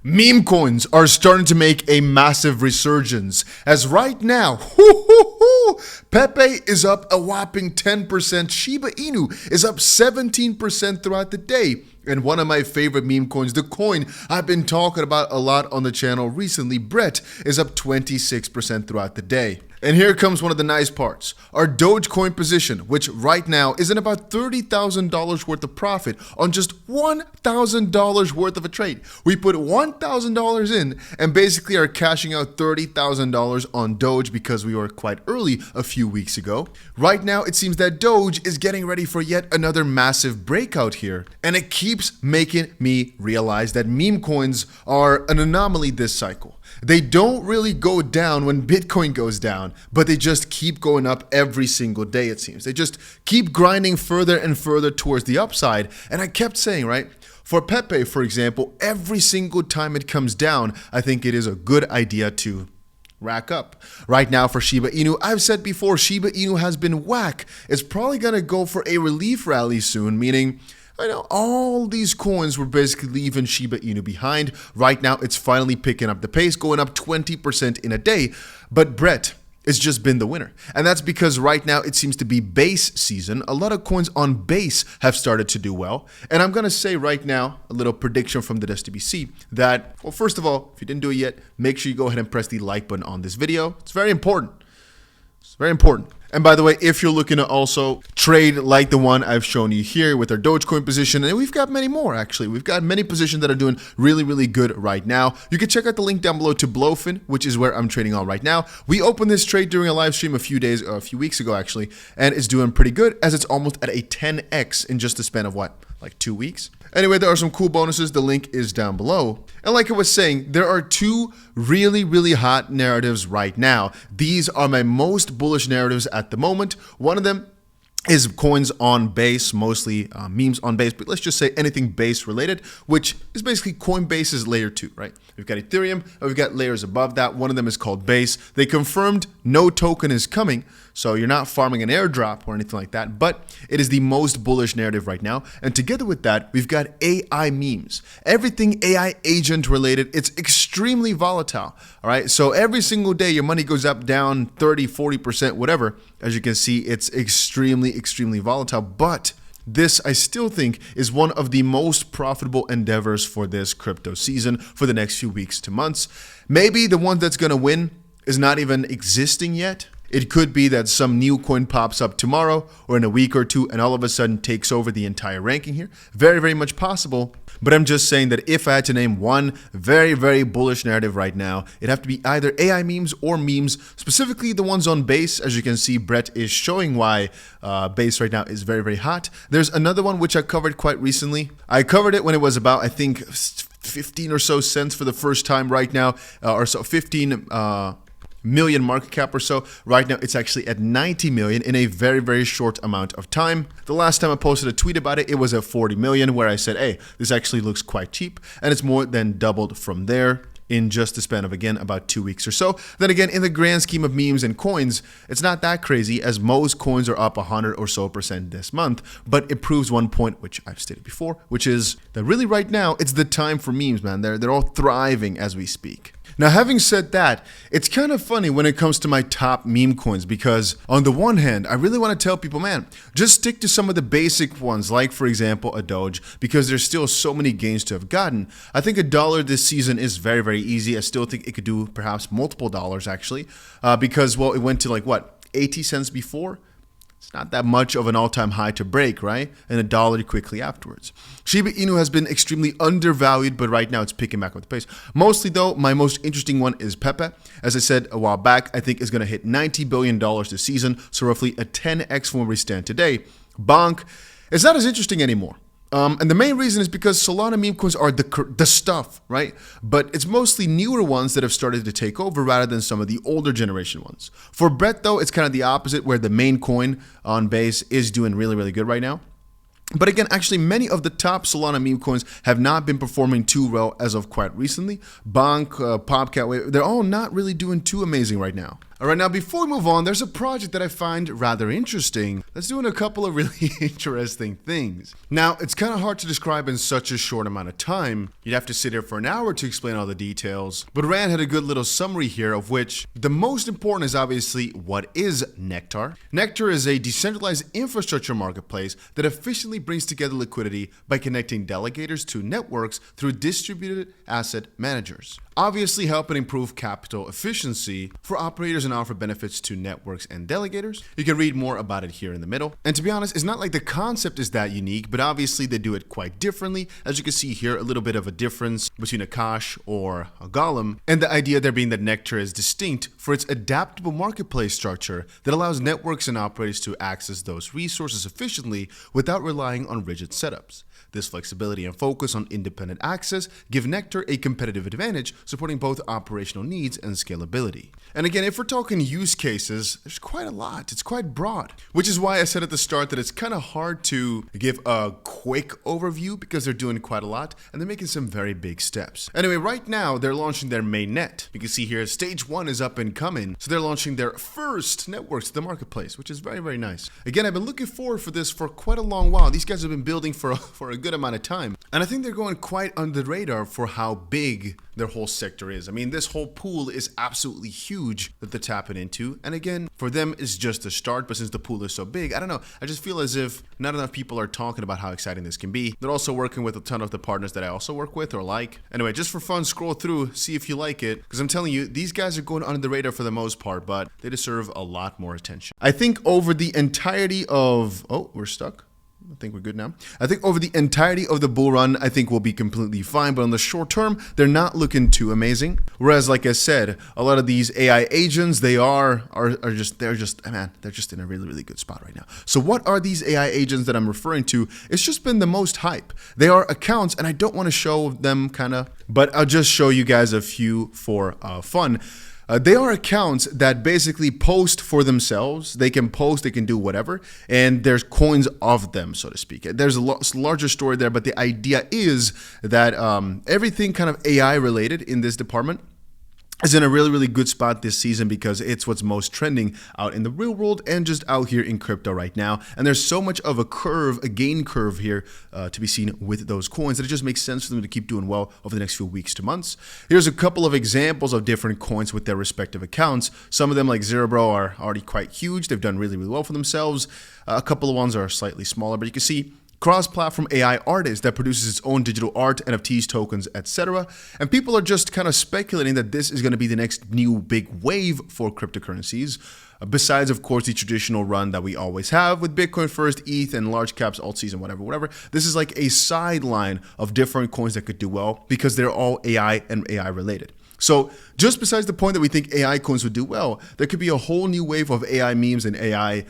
Meme coins are starting to make a massive resurgence, as right now, Pepe is up a whopping 10%, Shiba Inu is up 17% throughout the day, and one of my favorite meme coins, the coin I've been talking about a lot on the channel recently, 𝗏, is up 26% throughout the day. And here comes one of the nice parts. Our Dogecoin position, which right now is in about $30,000 worth of profit on just $1,000 worth of a trade. We put $1,000 in and basically are cashing out $30,000 on Doge because we were quite early a few weeks ago. Right now, it seems that Doge is getting ready for yet another massive breakout here. And it keeps making me realize that meme coins are an anomaly this cycle. They don't really go down when Bitcoin goes down, but they just keep going up every single day, it seems. They just keep grinding further and further towards the upside. And I kept saying, right, for Pepe, for example, every single time it comes down, I think it is a good idea to rack up. Right now for Shiba Inu, I've said before, Shiba Inu has been whack. It's probably going to go for a relief rally soon, meaning I know all these coins were basically leaving Shiba Inu behind. Right now, it's finally picking up the pace, going up 20% in a day. But 𝗏 has just been the winner. And that's because right now it seems to be base season. A lot of coins on base have started to do well. And I'm going to say right now, a little prediction from the DustyBC that, well, first of all, if you didn't do it yet, make sure you go ahead and press the like button on this video. It's very important. It's very important. And by the way, if you're looking to also trade like the one I've shown you here with our Dogecoin position, and we've got many more actually. We've got many positions that are doing really, really good right now. You can check out the link down below to BloFin, which is where I'm trading on right now. We opened this trade during a live stream a few weeks ago actually, and it's doing pretty good as it's almost at a 10x in just a span of what? Like 2 weeks? Anyway, there are some cool bonuses. The link is down below. And like I was saying, there are two really, really hot narratives right now. These are my most bullish narratives at the moment. One of them is coins on base, mostly memes on base, but let's just say anything base related, which is basically Coinbase's layer 2, right? We've got Ethereum, and we've got layers above that. One of them is called Base. They confirmed no token is coming, so you're not farming an airdrop or anything like that, but it is the most bullish narrative right now. And together with that, we've got AI memes. Everything AI agent related, it's extremely volatile, all right? So every single day, your money goes up, down, 30, 40%, whatever. As you can see, it's extremely volatile, but this, I still think, is one of the most profitable endeavors for this crypto season for the next few weeks to months. Maybe the one that's going to win is not even existing yet. It could be that some new coin pops up tomorrow or in a week or two and all of a sudden takes over the entire ranking here. Very, very much possible. But I'm just saying that if I had to name one very, very bullish narrative right now, it'd have to be either AI memes or memes, specifically the ones on base. As you can see, 𝗏 is showing why base right now is very, very hot. There's another one which I covered quite recently. I covered it when it was about, I think, 15 or so cents for the first time right now, or so 15 million market cap or so. Right now, it's actually at 90 million in a very, very short amount of time. The last time I posted a tweet about it, it was at 40 million, where I said, hey, this actually looks quite cheap. And it's more than doubled from there in just a span of, again, about 2 weeks or so. Then again, in the grand scheme of memes and coins, it's not that crazy, as most coins are up 100 or so % this month. But it proves one point, which I've stated before, which is that really right now, it's the time for memes, man. They're all thriving as we speak. Now, having said that, it's kind of funny when it comes to my top meme coins, because on the one hand, I really want to tell people, man, just stick to some of the basic ones, like, for example, a Doge, because there's still so many gains to have gotten. I think $1 this season is very, very easy. I still think it could do perhaps multiple dollars, actually, because, well, it went to like, what, 80 cents before? It's not that much of an all-time high to break, right? And $1 quickly afterwards. Shiba Inu has been extremely undervalued, but right now it's picking back up the pace. Mostly though, my most interesting one is Pepe. As I said a while back, I think is going to hit $90 billion this season, so roughly a 10x from where we stand today. BONK is not as interesting anymore. And the main reason is because Solana meme coins are the stuff, right? But it's mostly newer ones that have started to take over rather than some of the older generation ones. For 𝗏 though, it's kind of the opposite, where the main coin on base is doing really, really good right now. But again, actually, many of the top Solana meme coins have not been performing too well as of quite recently. BONK, 𝗕𝗏𝗀𝗰𝗶𝗆𝗏, they're all not really doing too amazing right now. All right, now before we move on, there's a project that I find rather interesting that's doing a couple of really interesting things. Now, it's kind of hard to describe in such a short amount of time. You'd have to sit here for an hour to explain all the details, but Rand had a good little summary here, of which the most important is obviously what is Nektar. Nektar is a decentralized infrastructure marketplace that efficiently brings together liquidity by connecting delegators to networks through distributed asset managers, obviously helping improve capital efficiency for operators and offer benefits to networks and delegators. You can read more about it here in the middle. And to be honest, it's not like the concept is that unique, but obviously they do it quite differently. As you can see here, a little bit of a difference between a 𝗏 or a golem, and the idea there being that Nektar is distinct for its adaptable marketplace structure that allows networks and operators to access those resources efficiently without relying on rigid setups. This flexibility and focus on independent access give Nektar a competitive advantage, supporting both operational needs and scalability. And again, if we're talking use cases, there's quite a lot. It's quite broad, which is why I said at the start that it's kind of hard to give a quick overview because they're doing quite a lot and they're making some very big steps. Anyway, right now they're launching their mainnet. You can see here stage 1 is up and coming. So they're launching their first networks to the marketplace, which is very, very nice. Again, I've been looking forward for this for quite a long while. These guys have been building for a good amount of time. And I think they're going quite under the radar for how big their whole sector is. I mean, this whole pool is absolutely huge that they're tapping into. And again, for them, it's just a start. But since the pool is so big, I don't know. I just feel as if not enough people are talking about how exciting this can be. They're also working with a ton of the partners that I also work with or like. Anyway, just for fun, scroll through, see if you like it. Because I'm telling you, these guys are going under the radar for the most part, but they deserve a lot more attention. I think over the entirety of... Oh, we're stuck. I think we're good now. I think over the entirety of the bull run, I think we'll be completely fine. But on the short term, they're not looking too amazing. Whereas, like I said, a lot of these AI agents, they're just in a really, really good spot right now. So what are these AI agents that I'm referring to? It's just been the most hype. They are accounts, and I don't want to show them but I'll just show you guys a few for fun. They are accounts that basically post for themselves. They can post, they can do whatever, and there's coins of them, so to speak. There's a larger story there, but the idea is that everything kind of AI related in this department is in a really, really good spot this season because it's what's most trending out in the real world and just out here in crypto right now. And there's so much of a curve, a gain curve here to be seen with those coins that it just makes sense for them to keep doing well over the next few weeks to months. Here's a couple of examples of different coins with their respective accounts. Some of them, like 𝗁𝘂, are already quite huge. They've done really, really well for themselves. A couple of ones are slightly smaller, but you can see cross-platform AI artist that produces its own digital art, NFTs, tokens, etc. And people are just kind of speculating that this is going to be the next new big wave for cryptocurrencies. Besides, of course, the traditional run that we always have with Bitcoin first, ETH, and large caps, Altseason, whatever. This is like a sideline of different coins that could do well because they're all AI and AI related. So just besides the point that we think AI coins would do well, there could be a whole new wave of AI memes and AI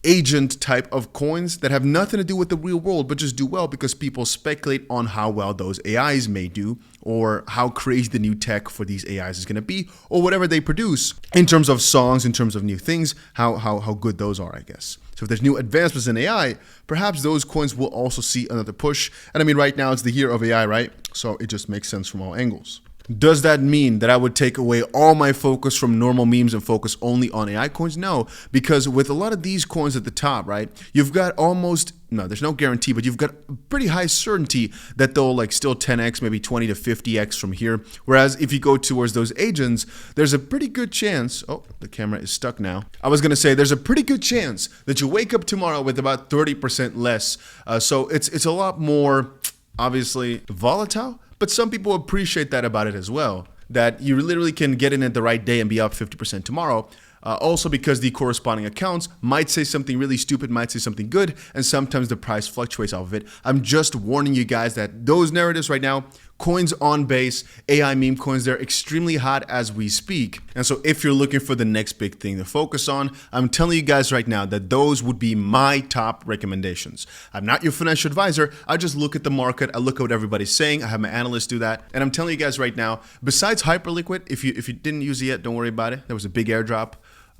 agent type of coins that have nothing to do with the real world but just do well because people speculate on how well those AIs may do or how crazy the new tech for these AIs is going to be or whatever they produce in terms of songs, in terms of new things, how good those are, I guess. So if there's new advancements in AI, perhaps those coins will also see another push. And I mean, right now it's the year of AI, right? So it just makes sense from all angles. Does that mean that I would take away all my focus from normal memes and focus only on AI coins? No, because with a lot of these coins at the top, right, you've got there's no guarantee, but you've got pretty high certainty that they'll like still 10x, maybe 20 to 50x from here. Whereas if you go towards those agents, there's a pretty good chance, oh, the camera is stuck now. I was going to say there's a pretty good chance that you wake up tomorrow with about 30% less. So it's a lot more obviously volatile. But some people appreciate that about it as well, that you literally can get in at the right day and be up 50% tomorrow. Also because the corresponding accounts might say something really stupid, might say something good, and sometimes the price fluctuates off of it. I'm just warning you guys that those narratives right now, coins on base, AI meme coins, they're extremely hot as we speak. And so if you're looking for the next big thing to focus on, I'm telling you guys right now that those would be my top recommendations. I'm not your financial advisor. I just look at the market. I look at what everybody's saying. I have my analysts do that. And I'm telling you guys right now, besides Hyperliquid, if you didn't use it yet, don't worry about it. There was a big airdrop.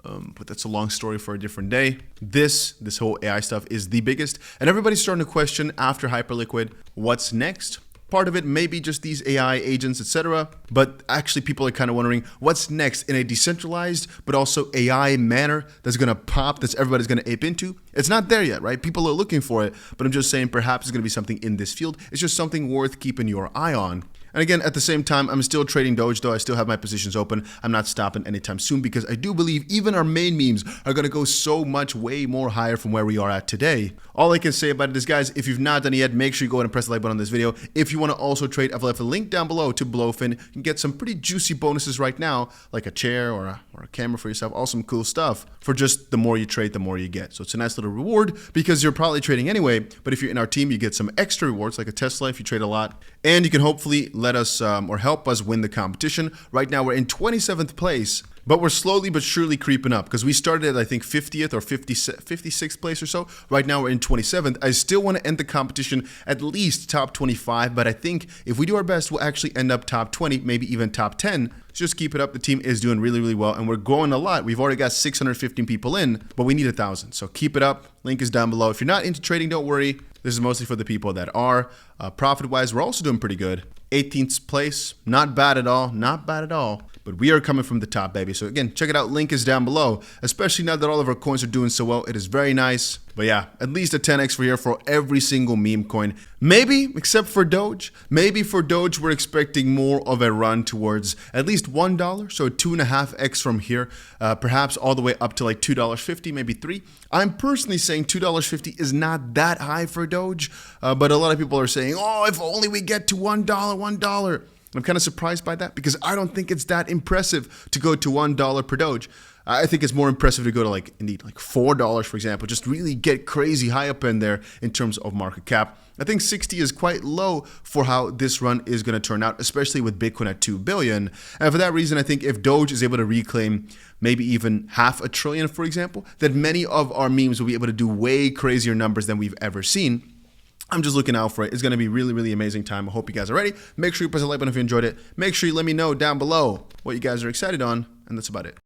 But that's a long story for a different day. This whole AI stuff is the biggest. And everybody's starting to question after Hyperliquid, what's next? Part of it may be just these AI agents, etc. But actually people are kind of wondering what's next in a decentralized but also AI manner that's going to pop, that's everybody's going to ape into. It's not there yet, right? People are looking for it, but I'm just saying perhaps it's going to be something in this field. It's just something worth keeping your eye on. And again, at the same time, I'm still trading Doge, though. I still have my positions open. I'm not stopping anytime soon because I do believe even our main memes are going to go so much way more higher from where we are at today. All I can say about it is, guys, if you've not done it yet, make sure you go ahead and press the like button on this video. If you want to also trade, I've left a link down below to BloFin. You can get some pretty juicy bonuses right now, like a chair or a camera for yourself, all some cool stuff. For just the more you trade, the more you get. So it's a nice little reward because you're probably trading anyway. But if you're in our team, you get some extra rewards, like a Tesla if you trade a lot. And you can hopefully let us or help us win the competition. Right now, we're in 27th place. But we're slowly but surely creeping up because we started at, I think, 50th or 56th place or so. Right now, we're in 27th. I still want to end the competition at least top 25, but I think if we do our best, we'll actually end up top 20, maybe even top 10. Just keep it up. The team is doing really, really well, and we're growing a lot. We've already got 615 people in, but we need 1,000. So keep it up. Link is down below. If you're not into trading, don't worry. This is mostly for the people that are. Profit-wise, we're also doing pretty good. 18th place. Not bad at all. Not bad at all. But we are coming from the top, baby. So again, check it out. Link is down below. Especially now that all of our coins are doing so well. It is very nice. But yeah, at least a 10x for here for every single meme coin. Maybe, except for Doge. Maybe for Doge, we're expecting more of a run towards at least $1. So 2.5x from here. Perhaps all the way up to like $2.50, maybe $3. I'm personally saying $2.50 is not that high for Doge. But a lot of people are saying, oh, if only we get to $1. I'm kind of surprised by that because I don't think it's that impressive to go to $1 per Doge. I think it's more impressive to go to like $4, for example, just really get crazy high up in there in terms of market cap. I think 60 is quite low for how this run is going to turn out, especially with Bitcoin at 2 billion. And for that reason, I think if Doge is able to reclaim maybe even $500 billion, for example, then many of our memes will be able to do way crazier numbers than we've ever seen. I'm just looking out for it. It's going to be really, really amazing time. I hope you guys are ready. Make sure you press the like button if you enjoyed it. Make sure you let me know down below what you guys are excited on. And that's about it.